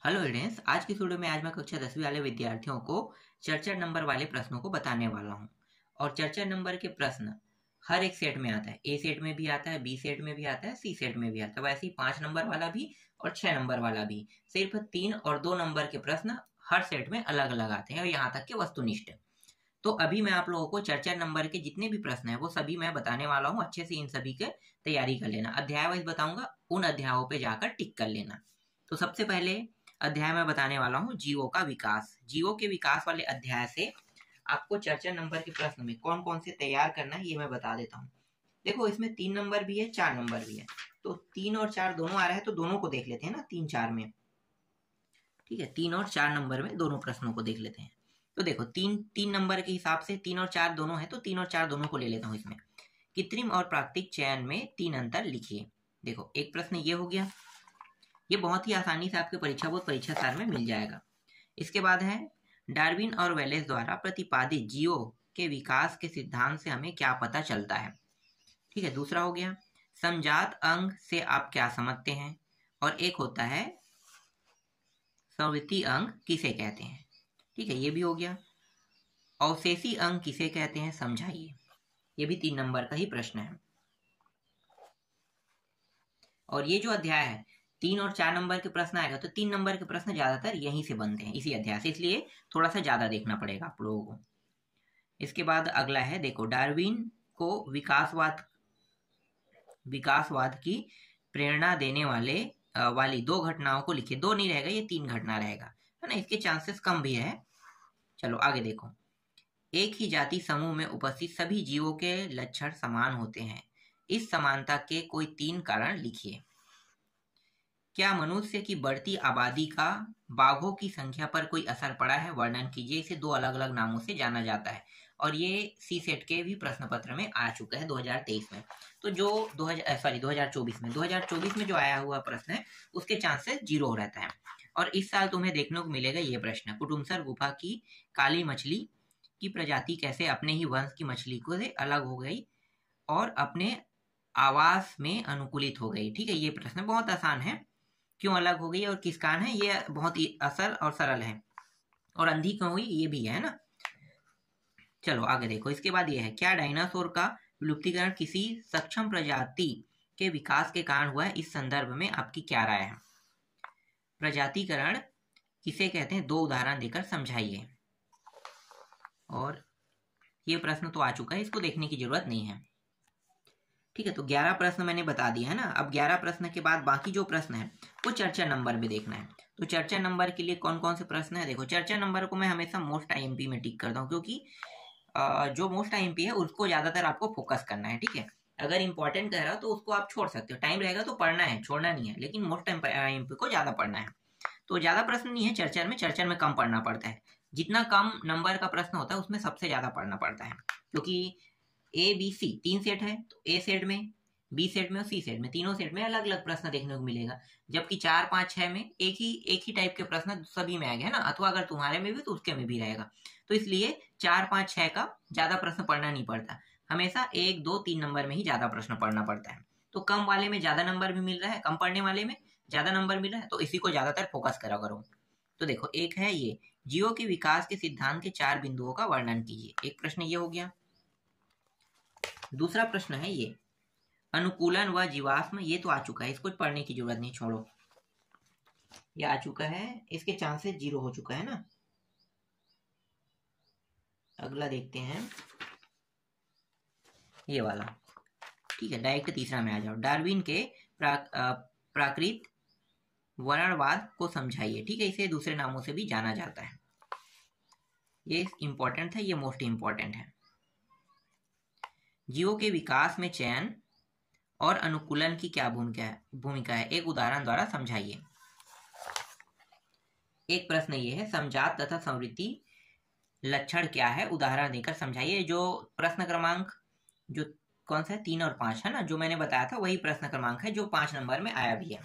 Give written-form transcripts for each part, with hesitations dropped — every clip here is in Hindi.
हेलो स्टूडेंट्स, आज की वीडियो में मैं कक्षा 10वीं वाले विद्यार्थियों को चर्चा नंबर वाले प्रश्नों को बताने वाला हूं। और चर्चा नंबर के प्रश्न हर एक सेट में आता है। ए सेट में भी आता है, बी सेट में भी आता है, सी सेट में भी आता है। वैसे ही 5 नंबर वाला भी और 6 नंबर वाला भी। सिर्फ 3 और 2 नंबर के प्रश्न हर सेट में अलग अलग आते हैं और यहाँ तक के वस्तुनिष्ठ। तो अभी मैं आप लोगों को चर्चा नंबर के जितने भी प्रश्न है वो सभी मैं बताने वाला हूँ। अच्छे से इन सभी के तैयारी कर लेना। अध्याय वाइज बताऊंगा, उन अध्यायों पे जाकर टिक कर लेना। तो सबसे पहले अध्याय में बताने वाला हूँ जीवों का विकास। जीवों के विकास वाले अध्याय से आपको चर्चा नंबर के प्रश्न में कौन कौन से तैयार करना है ये मैं बता देता हूँ। देखो, इसमें 3 नंबर भी है, 4 नंबर भी है। तो 3 और 4 दोनों आ रहा है, तो दोनों को देख लेते हैं ना, 3-4 में। ठीक है, 3 और 4 नंबर में दोनों प्रश्नों को देख लेते हैं। तो देखो, 3 नंबर के हिसाब से 3 और 4 दोनों है, तो 3 और 4 दोनों को ले लेता हूँ। इसमें कृत्रिम और प्राकृतिक चयन में 3 अंतर लिखिए। देखो, एक प्रश्न ये हो गया। ये बहुत ही आसानी से आपके परीक्षा बोर्ड परीक्षा सार में मिल जाएगा। इसके बाद है डार्विन और वेलेस द्वारा प्रतिपादित जीवों के विकास के सिद्धांत से हमें क्या पता चलता है। ठीक है, दूसरा हो गया समजात अंग से आप क्या समझते हैं। और एक होता है संवृत्ति अंग किसे कहते हैं। ठीक है, ये भी हो गया। अवशेषी अंग किसे कहते हैं, समझाइए। ये भी 3 नंबर का ही प्रश्न है। और ये जो अध्याय है 3 और 4 नंबर के प्रश्न आएगा, तो 3 नंबर के प्रश्न ज्यादातर यहीं से बनते हैं, इसी अध्याय से, इसलिए थोड़ा सा ज्यादा देखना पड़ेगा आप लोगों को। इसके बाद अगला है, देखो, डार्विन को विकासवाद की प्रेरणा देने वाली 2 घटनाओं को लिखिए। 2 नहीं रहेगा, ये 3 घटना रहेगा, है ना। इसके चांसेस कम भी है। चलो आगे देखो। एक ही जाति समूह में उपस्थित सभी जीवों के लक्षण समान होते हैं। इस समानता के कोई 3 कारण लिखिए। क्या मनुष्य की बढ़ती आबादी का बाघों की संख्या पर कोई असर पड़ा है, वर्णन कीजिए। इसे 2 अलग अलग नामों से जाना जाता है। और ये सी सेट के भी प्रश्न पत्र में आ चुका है 2023 में। तो जो 2024 में जो आया हुआ प्रश्न है उसके चांसेस 0 रहता है। और इस साल तुम्हें देखने को मिलेगा ये प्रश्न, कुटुम्बसर गुफा की काली मछली की प्रजाति कैसे अपने ही वंश की मछली को से अलग हो गई और अपने आवास में अनुकूलित हो गई। ठीक है, ये प्रश्न बहुत आसान है। क्यों अलग हो गई और किस कारण है, ये बहुत ही असल और सरल है। और अंधी क्यों हुई, ये भी है ना। चलो आगे देखो। इसके बाद ये है, क्या डायनासोर का विलुप्तीकरण किसी सक्षम प्रजाति के विकास के कारण हुआ है। इस संदर्भ में आपकी क्या राय है। प्रजातिकरण किसे कहते हैं, 2 उदाहरण देकर समझाइए। और ये प्रश्न तो आ चुका है, इसको देखने की जरूरत नहीं है। ठीक है, तो 11 प्रश्न मैंने बता दिया है ना। अब 11 प्रश्न के बाद बाकी जो प्रश्न है वो चर्चा नंबर में देखना है। तो चर्चा नंबर के लिए कौन कौन से प्रश्न है, देखो, चर्चा नंबर को मैं हमेशा मोस्ट आईएमपी में टिक करता हूँ, क्योंकि जो मोस्ट आईएमपी है उसको ज्यादातर आपको फोकस करना है। ठीक है, अगर इंपॉर्टेंट कह रहा हो तो उसको आप छोड़ सकते हो, टाइम रहेगा तो पढ़ना है, छोड़ना नहीं है, लेकिन मोस्ट आईएमपी को ज्यादा पढ़ना है। तो ज्यादा प्रश्न नहीं है चर्चा में कम पढ़ना पड़ता है। जितना कम नंबर का प्रश्न होता है उसमें सबसे ज्यादा पढ़ना पड़ता है, क्योंकि ए बी सी 3 सेट है, तो ए सेट में, बी सेट में और सी सेट में, तीनों सेट में अलग अलग प्रश्न देखने को मिलेगा। जबकि 4, 5, 6 में एक ही टाइप के प्रश्न सभी में आएंगे, है ना। अथवा अगर तुम्हारे में भी तो उसके में भी रहेगा। तो इसलिए 4, 5, 6 का ज्यादा प्रश्न पढ़ना नहीं पड़ता। हमेशा 1, 2, 3 नंबर में ही ज्यादा प्रश्न पढ़ना पड़ता है। तो कम वाले में ज्यादा नंबर भी मिल रहा है, कम पढ़ने वाले में ज्यादा नंबर मिल रहा है, तो इसी को ज्यादातर फोकस करा करो। तो देखो, एक है ये, जीवों के विकास के सिद्धांत के 4 बिंदुओं का वर्णन कीजिए। एक प्रश्न ये हो गया। दूसरा प्रश्न है ये, अनुकूलन व जीवाश्म। ये तो आ चुका है, इसको पढ़ने की जरूरत नहीं, छोड़ो, ये आ चुका है, इसके चांसेस 0 हो चुका है ना। अगला देखते हैं, ये वाला। ठीक है, डायरेक्ट तीसरा में आ जाओ। डार्विन के प्राकृत वर्णवाद को समझाइए। ठीक है, इसे दूसरे नामों से भी जाना जाता है। ये इंपॉर्टेंट है, ये मोस्ट इंपॉर्टेंट है। जीवों के विकास में चयन और अनुकूलन की क्या भूमिका है, एक उदाहरण द्वारा समझाइए। एक प्रश्न ये है, समजात तथा संवृत्ति लक्षण क्या है, उदाहरण देकर समझाइए। जो प्रश्न क्रमांक जो कौन सा है, 3 और 5 है ना, जो मैंने बताया था वही प्रश्न क्रमांक है जो 5 नंबर में आया भी है।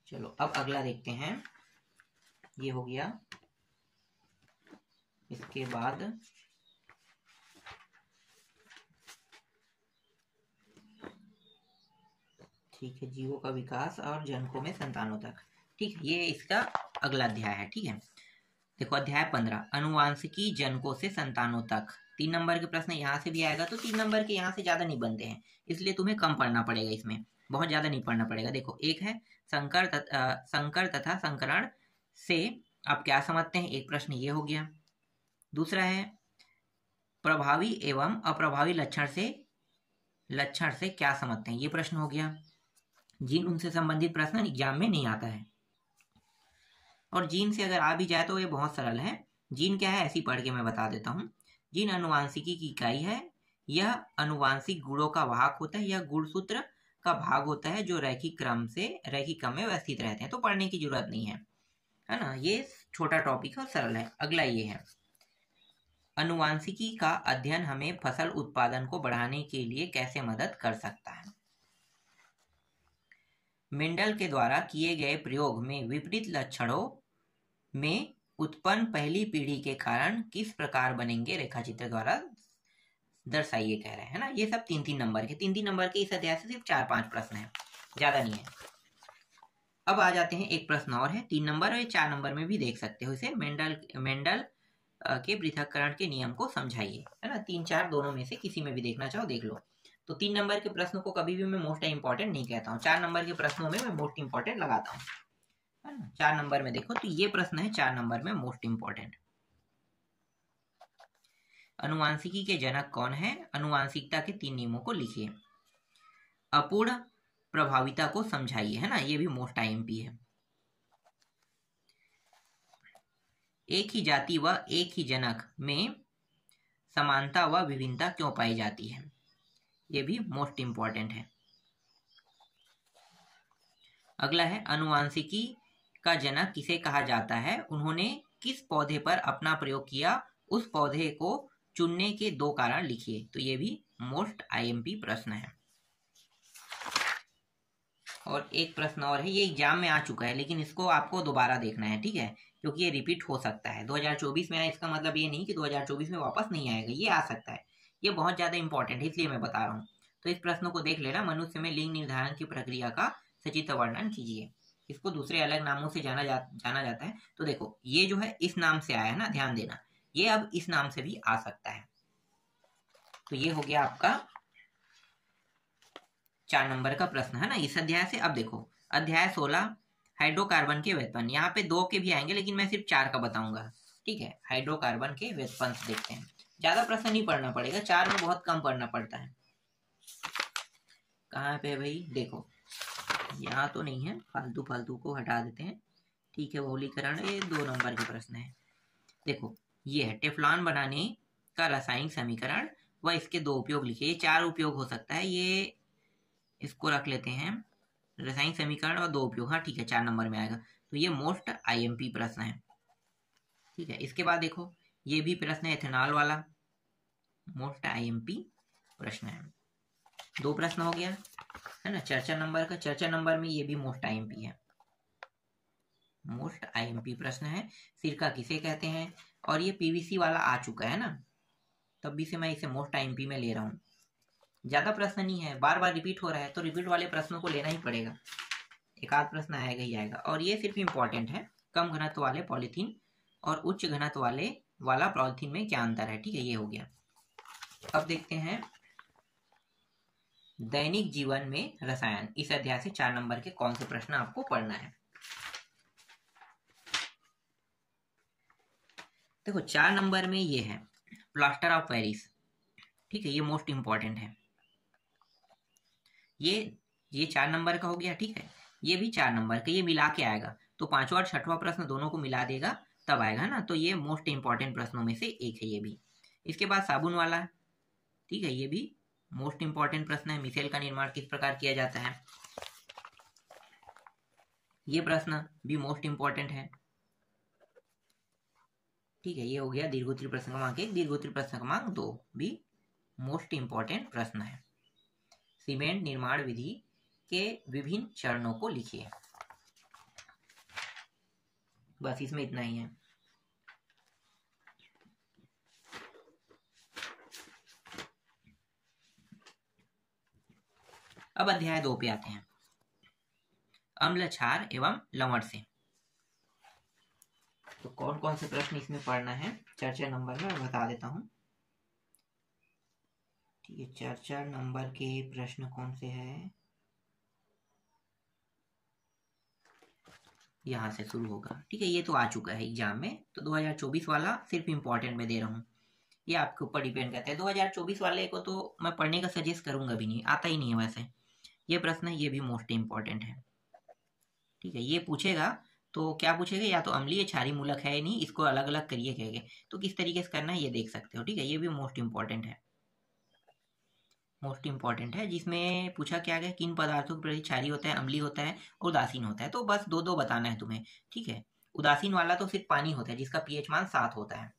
चलो अब अगला देखते हैं, ये हो गया। इसके बाद ठीक है, जीवों का विकास और जनकों में संतानों तक। ठीक है, ये इसका अगला अध्याय है। ठीक है, देखो अध्याय 15 अनुवांशिकी जनकों से संतानों तक। 3 नंबर के प्रश्न यहाँ से भी आएगा, तो 3 नंबर के यहाँ से ज्यादा नहीं बनते हैं, इसलिए तुम्हें कम पढ़ना पड़ेगा, इसमें बहुत ज्यादा नहीं पढ़ना पड़ेगा। देखो एक है संकर तथा संकरण से आप क्या समझते हैं, एक प्रश्न ये हो गया। दूसरा है प्रभावी एवं अप्रभावी लक्षण से क्या समझते हैं, ये प्रश्न हो गया। जीन उनसे संबंधित प्रश्न एग्जाम में नहीं आता है, और जीन से अगर आ भी जाए तो ये बहुत सरल है। जीन क्या है, ऐसी पढ़ के मैं बता देता हूँ। जीन अनुवांशिकी की इकाई है। यह अनुवांशिक गुणों का वाहक होता है, यह गुणसूत्र का भाग होता है जो रैखिक क्रम में व्यवस्थित रहते हैं, तो पढ़ने की जरूरत नहीं है ना। ये छोटा टॉपिक है, सरल है। अगला ये है अनुवांशिकी का अध्ययन हमें फसल उत्पादन को बढ़ाने के लिए कैसे मदद कर सकता है। मेंडल के द्वारा किए गए प्रयोग में विपरीत लक्षणों में उत्पन्न पहली पीढ़ी के कारण किस प्रकार बनेंगे, रेखाचित्र द्वारा दर्शाइए कह रहे हैं ना। ये सब 3-3 नंबर के 3-3 नंबर के इस अध्याय से सिर्फ 4-5 प्रश्न है, ज्यादा नहीं है। अब आ जाते हैं, एक प्रश्न और है 3 नंबर, और ये 4 नंबर में भी देख सकते हो इसे। मेंडल के पृथक्करण के नियम को समझाइए, है ना। 3-4 दोनों में से किसी में भी देखना चाहो देख लो। तो 3 नंबर के प्रश्नों को कभी भी मैं मोस्ट इंपॉर्टेंट नहीं कहता हूँ, 4 नंबर के प्रश्नों में मैं मोस्ट इंपॉर्टेंट लगाता हूँ, है ना। 4 नंबर में देखो, तो ये प्रश्न है 4 नंबर में मोस्ट इंपॉर्टेंट। अनुवांशिकी के जनक कौन है, अनुवांशिकता के 3 नियमों को लिखिए। अपूर्ण प्रभाविता को समझाइए, है ना, ये भी मोस्ट आईएमपी है। एक ही जाति व एक ही जनक में समानता व विभिन्नता क्यों पाई जाती है, ये भी मोस्ट इंपॉर्टेंट है। अगला है अनुवांशिकी का जनक किसे कहा जाता है, उन्होंने किस पौधे पर अपना प्रयोग किया, उस पौधे को चुनने के 2 कारण लिखिए, तो ये भी मोस्ट आईएमपी प्रश्न है। और एक प्रश्न और है, ये एग्जाम में आ चुका है लेकिन इसको आपको दोबारा देखना है, ठीक है, क्योंकि ये रिपीट हो सकता है। 2024 में आया, इसका मतलब ये नहीं कि 2024 में वापस नहीं आएगा, ये आ सकता है। ये बहुत ज्यादा इंपॉर्टेंट है, इसलिए मैं बता रहा हूँ। तो इस प्रश्न को देख लेना, मनुष्य में लिंग निर्धारण की प्रक्रिया का सचित्र वर्णन कीजिए। इसको दूसरे अलग नामों से जाना जाता है। तो देखो ये जो है इस नाम से आया है ना, ध्यान देना, ये अब इस नाम से भी आ सकता है। तो ये हो गया आपका 4 नंबर का प्रश्न, है ना, इस अध्याय से। अब देखो अध्याय 16 हाइड्रोकार्बन के व्युत्पन्न, यहाँ पे 2 के भी आएंगे लेकिन मैं सिर्फ 4 का बताऊंगा, ठीक है। हाइड्रोकार्बन के व्युत्पन्न देखते हैं, ज्यादा प्रश्न नहीं पढ़ना पड़ेगा, 4 में बहुत कम पढ़ना पड़ता है। कहाँ पे भाई, देखो यहाँ तो नहीं है, फालतू को हटा देते हैं, ठीक है। बहुलीकरण, ये 2 नंबर के प्रश्न है। देखो ये है टेफ्लॉन बनाने का रासायनिक समीकरण व इसके 2 उपयोग लिखे। ये 4 उपयोग हो सकता है, ये इसको रख लेते हैं, रासायनिक समीकरण और 2 उपयोग, हाँ ठीक है, 4 नंबर में आएगा। तो ये मोस्ट आईएमपी प्रश्न है, ठीक है। इसके बाद देखो ये भी प्रश्न है एथेनॉल वाला, मोस्ट आईएमपी प्रश्न है। 2 प्रश्न हो गया, है ना। चर्चा नंबर का, चर्चा नंबर में ये भी मोस्ट आईएमपी है, मोस्ट आईएमपी प्रश्न है। सिरका किसे कहते हैं, और ये पीवीसी वाला आ चुका है ना, तब भी से मैं इसे मोस्ट आईएमपी में ले रहा हूँ। ज्यादा प्रश्न नहीं है, बार बार रिपीट हो रहा है, तो रिपीट वाले प्रश्नों को लेना ही पड़ेगा, एक आध प्रश्न आएगा ही आएगा। और ये सिर्फ इंपॉर्टेंट है, कम घनत्व वाले पॉलीथीन और उच्च घनत्व वाला पॉलीथीन में क्या अंतर है, ठीक है, ये हो गया। अब देखते हैं दैनिक जीवन में रसायन, इस अध्याय से 4 नंबर के कौन से प्रश्न आपको पढ़ना है। देखो 4 नंबर में ये है प्लास्टर ऑफ पेरिस, ठीक है, ये मोस्ट इंपॉर्टेंट है। ये 4 नंबर का हो गया, ठीक है। ये भी 4 नंबर का, ये मिला के आएगा, तो 5वां और 6वां प्रश्न दोनों को मिला देगा तब आएगा ना, तो ये मोस्ट इंपॉर्टेंट प्रश्नों में से एक है ये भी। इसके बाद साबुन वाला, ठीक है, ये भी मोस्ट इंपॉर्टेंट प्रश्न है। मिसेल का निर्माण किस प्रकार किया जाता है, ये प्रश्न भी मोस्ट इंपॉर्टेंट है, ठीक है। ये हो गया दीर्घोत्तरीय प्रश्न क्रमांक 1, दीर्घोत्तरीय प्रश्न क्रमांक 2 भी मोस्ट इंपॉर्टेंट प्रश्न है। सीमेंट निर्माण विधि के विभिन्न चरणों को लिखिए, बस इसमें इतना ही है। अब अध्याय 2 पे आते हैं। अम्ल, क्षार एवं लवण से। तो कौन कौन से प्रश्न इसमें पढ़ना है चर्चा नंबर में बता देता हूँ। ठीक है, चर्चा नंबर के प्रश्न कौन से हैं, यहाँ से शुरू होगा। ठीक है, ये तो आ चुका है एग्जाम में, तो 2024 वाला सिर्फ इम्पोर्टेंट में दे रहा हूँ, ये आपके ऊपर डिपेंड करता है। 2024 वाले को तो मैं पढ़ने का सजेस्ट करूंगा भी नहीं, आता ही नहीं है वैसे। ये प्रश्न ये भी मोस्ट इम्पोर्टेंट है। ठीक है, ये पूछेगा तो क्या पूछेगा, या तो अम्लीय क्षारीय मूलक है नहीं, इसको अलग अलग करिए कहेंगे, तो किस तरीके से करना है ये देख सकते हो। ठीक है, ये भी मोस्ट इम्पोर्टेंट है, मोस्ट इम्पॉर्टेंट है। जिसमें पूछा क्या गया, किन पदार्थों के प्रति क्षारीय होता है, अम्लीय होता है, उदासीन होता है। तो बस दो दो बताना है तुम्हें। ठीक है, उदासीन वाला तो सिर्फ पानी होता है जिसका पीएच मान 7 होता है।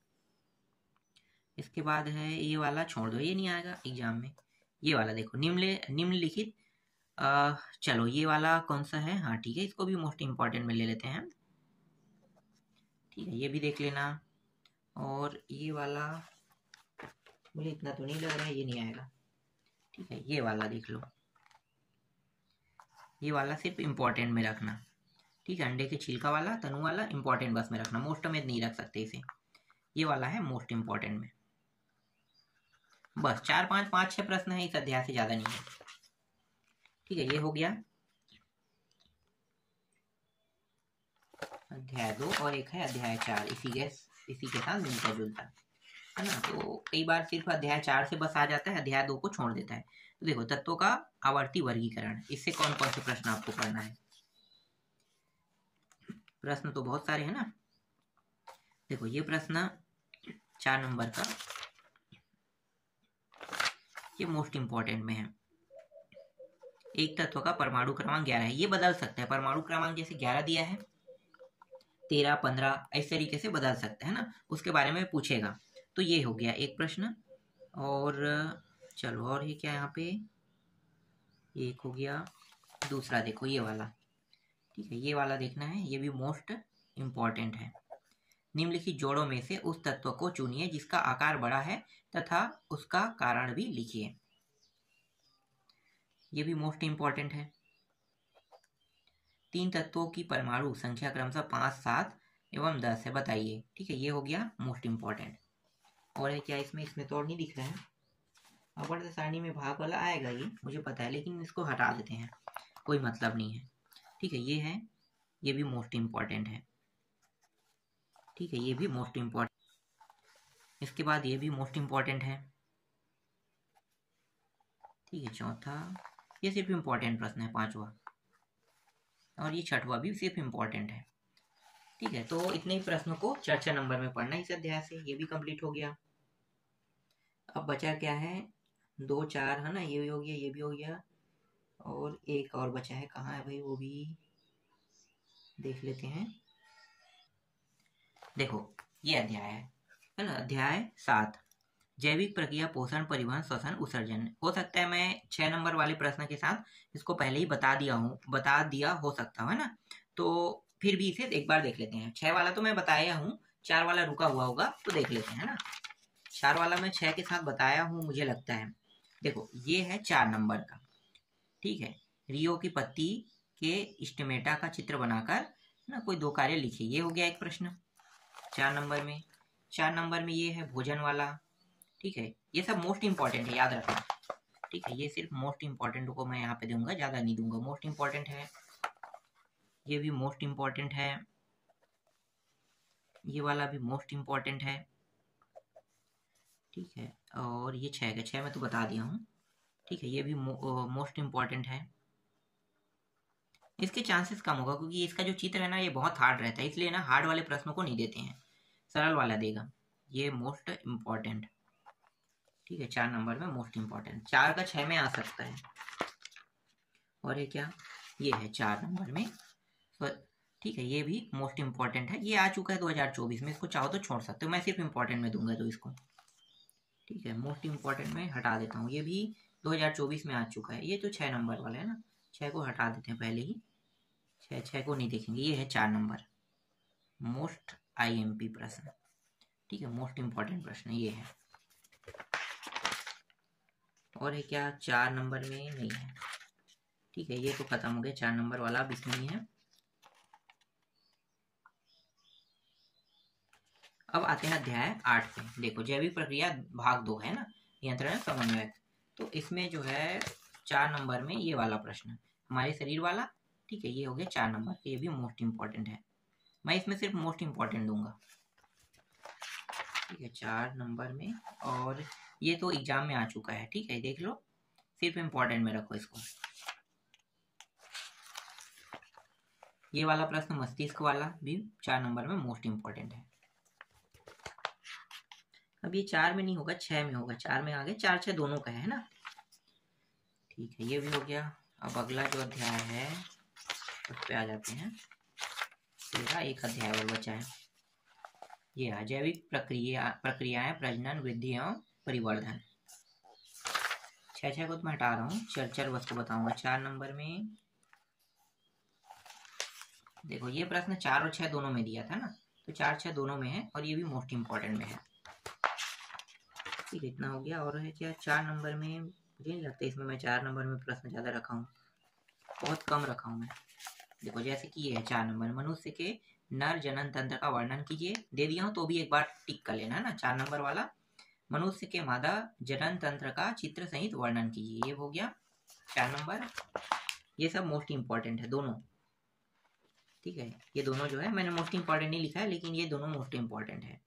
इसके बाद है ये वाला, छोड़ दो, ये नहीं आएगा एग्जाम में। ये वाला देखो, निम्नलिखित चलो ये वाला कौन सा है, हाँ ठीक है, इसको भी मोस्ट इम्पॉर्टेंट में ले लेते हैं। ठीक है, ये भी देख लेना। और ये वाला मुझे इतना तो नहीं लग रहा है ये नहीं आएगा। ठीक है, ये वाला देख लो, ये वाला सिर्फ इम्पोर्टेंट में रखना। ठीक है, अंडे के छिलका वाला, तनु वाला इम्पोर्टेंट बस में रखना, मोस्ट में नहीं रख सकते इसे। ये वाला है मोस्ट इम्पोर्टेंट में। बस 4 5 5 6 प्रश्न है इस अध्याय से, ज्यादा नहीं है। ठीक है, ये हो गया अध्याय 2, और एक है अध्याय 4, इसी के साथ मिलता जुलता है ना। तो कई बार सिर्फ अध्याय 4 से बस आ जाता है, अध्याय 2 को छोड़ देता है। तो देखो, तत्वों का आवर्ती वर्गीकरण, इससे कौन कौन से प्रश्न आपको पढ़ना है। प्रश्न तो बहुत सारे हैं ना। देखो, ये प्रश्न 4 नंबर का, ये मोस्ट इंपॉर्टेंट में है। एक तत्व का परमाणु क्रमांक 11 है, ये बदल सकता है। परमाणु क्रमांक जैसे 11 दिया है, 13 15 इस तरीके से बदल सकता है ना, उसके बारे में पूछेगा। तो ये हो गया एक प्रश्न। और चलो, और ये क्या यहाँ पे, ये एक हो गया। दूसरा देखो ये वाला, ठीक है, ये वाला देखना है, ये भी मोस्ट इम्पॉर्टेंट है। निम्नलिखित जोड़ों में से उस तत्व को चुनिए जिसका आकार बड़ा है तथा उसका कारण भी लिखिए। ये भी मोस्ट इम्पॉर्टेंट है। 3 तत्वों की परमाणु संख्या क्रमशः 5 7 एवं 10 है, बताइए। ठीक है, ये हो गया मोस्ट इम्पॉर्टेंट। और है क्या इसमें तो और नहीं दिख रहा है। अपवर्त सारणी में भाग वाला आएगा, ये मुझे पता है, लेकिन इसको हटा देते हैं, कोई मतलब नहीं है। ठीक है, ये है, ये भी मोस्ट इम्पॉर्टेंट है। ठीक है, ये भी मोस्ट इम्पॉर्टेंट। इसके बाद ये भी मोस्ट इम्पॉर्टेंट है। ठीक है, चौथा, ये सिर्फ इम्पॉर्टेंट प्रश्न है, 5वां, और ये 6वां भी सिर्फ इम्पॉर्टेंट है। ठीक है, तो इतने ही प्रश्नों को चर्चा नंबर में पढ़ना इस अध्याय से। ये भी कंप्लीट हो गया। अब बचा क्या है, 2 4 है ना, ये भी हो गया, ये भी हो गया, और एक और बचा है, कहाँ है भाई, वो भी देख लेते हैं। देखो, ये अध्याय है ना, अध्याय 7, जैविक प्रक्रिया, पोषण, परिवहन, श्वसन, उत्सर्जन। हो सकता है मैं 6 नंबर वाले प्रश्न के साथ इसको पहले ही बता दिया हो सकता है ना, तो फिर भी इसे एक बार देख लेते हैं। 6 वाला तो मैं बताया हूँ, 4 वाला रुका हुआ होगा, तो देख लेते हैं ना। 4 वाला मैं 6 के साथ बताया हूँ मुझे लगता है। देखो, ये है 4 नंबर का। ठीक है, रियो की पत्ती के स्टेमेटा का चित्र बनाकर ना कोई 2 कार्य लिखिए, ये हो गया एक प्रश्न 4 नंबर में। 4 नंबर में ये है भोजन वाला। ठीक है, ये सब मोस्ट इंपॉर्टेंट है, याद रखना। ठीक है, ये सिर्फ मोस्ट इंपॉर्टेंट को मैं यहाँ पे दूंगा, ज्यादा नहीं दूंगा, मोस्ट इंपॉर्टेंट है। ये भी मोस्ट इंपॉर्टेंट है, ये वाला भी मोस्ट इंपॉर्टेंट है। ठीक है, और ये 6 का 6 में तो बता दिया हूँ। ठीक है, ये भी मोस्ट इंपॉर्टेंट है। इसके चांसेस कम होगा क्योंकि इसका जो चित्र है ना, ये बहुत हार्ड रहता है, इसलिए ना हार्ड वाले प्रश्नों को नहीं देते हैं, सरल वाला देगा। ये मोस्ट इम्पॉर्टेंट। ठीक है, 4 नंबर में मोस्ट इम्पॉर्टेंट, 4 का 6 में आ सकता है। और ये क्या, ये है 4 नंबर में। ठीक है, ये भी मोस्ट इम्पॉर्टेंट है, ये आ चुका है 2024 में, इसको चाहो तो छोड़ सकते हो, मैं सिर्फ इम्पॉर्टेंट में दूंगा तो इसको। ठीक है, मोस्ट इम्पॉर्टेंट में हटा देता हूँ, ये भी 2024 में आ चुका है। ये तो 6 नंबर वाला है ना, 6 को हटा देते हैं पहले ही, 6 को नहीं देखेंगे। ये है 4 नंबर मोस्ट IMP प्रश्न। ठीक है, मोस्ट इम्पॉर्टेंट प्रश्न ये है। और है क्या 4 नंबर में, नहीं है। ठीक है, ये तो खत्म हो गया, 4 नंबर वाला अब इसमें ही है। अब आते हैं अध्याय 8 पे। देखो जैविक प्रक्रिया भाग 2 है ना, नियंत्रण समन्वय। तो इसमें जो है 4 नंबर में ये वाला प्रश्न, हमारे शरीर वाला। ठीक है, ये हो गया 4 नंबर, ये भी मोस्ट इंपॉर्टेंट है। मैं इसमें सिर्फ मोस्ट इंपॉर्टेंट दूंगा। ठीक है, 4 नंबर में, और ये तो एग्जाम में आ चुका है। ठीक है, देख लो, सिर्फ इंपॉर्टेंट में रखो इसको। ये वाला प्रश्न मस्तिष्क वाला भी 4 नंबर में मोस्ट इंपॉर्टेंट है। अब ये 4 में नहीं होगा, 6 में होगा। 4 में आ गए, 4 6 दोनों का है ना। ठीक है, ये भी हो गया। अब अगला जो अध्याय है उस पे आ जाते हैं। तेरा एक अध्याय और बचा है, ये है जैविक प्रक्रियाएं प्रजनन, वृद्धि एवं परिवर्धन। 6 को तो मैं हटा रहा हूँ, चर वस्तु बताऊंगा 4 नंबर में। देखो ये प्रश्न 4 और 6 दोनों में दिया था ना, तो 4 6 दोनों में है, और ये भी मोस्ट इंपॉर्टेंट में है। ठीक है, इतना हो गया। और है क्या 4 नंबर में? मुझे नहीं लगता इसमें मैं 4 नंबर में प्रश्न ज़्यादा रखा हूँ, बहुत कम रखा हूँ मैं। देखो जैसे कि ये है 4 नंबर, मनुष्य के नर जनन तंत्र का वर्णन कीजिए। दे दिया हूँ तो भी एक बार टिक कर लेना है ना, 4 नंबर वाला। मनुष्य के मादा जनन तंत्र का चित्र सहित वर्णन कीजिए, ये हो गया 4 नंबर। ये सब मोस्ट इंपॉर्टेंट है दोनों। ठीक है, ये दोनों जो है, मैंने मोस्ट इंपॉर्टेंट नहीं लिखा है, लेकिन ये दोनों मोस्ट इंपॉर्टेंट है।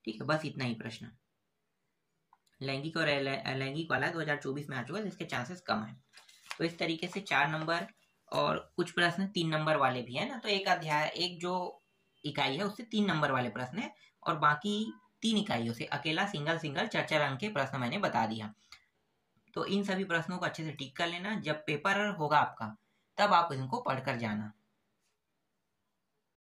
ठीक है, बस इतना ही प्रश्न। लैंगिक और अलैंगिक वाला 2024 में आ चुका है, जिसके चांसेस कम है। तो इस तरीके से 4 नंबर और कुछ प्रश्न 3 नंबर वाले भी है ना। तो एक अध्याय, एक जो इकाई है उससे 3 नंबर वाले प्रश्न है, और बाकी 3 इकाइयों से अकेला सिंगल 4 अंक के प्रश्न मैंने बता दिया। तो इन सभी प्रश्नों को अच्छे से टिक कर लेना। जब पेपर होगा आपका तब आप इनको पढ़कर जाना।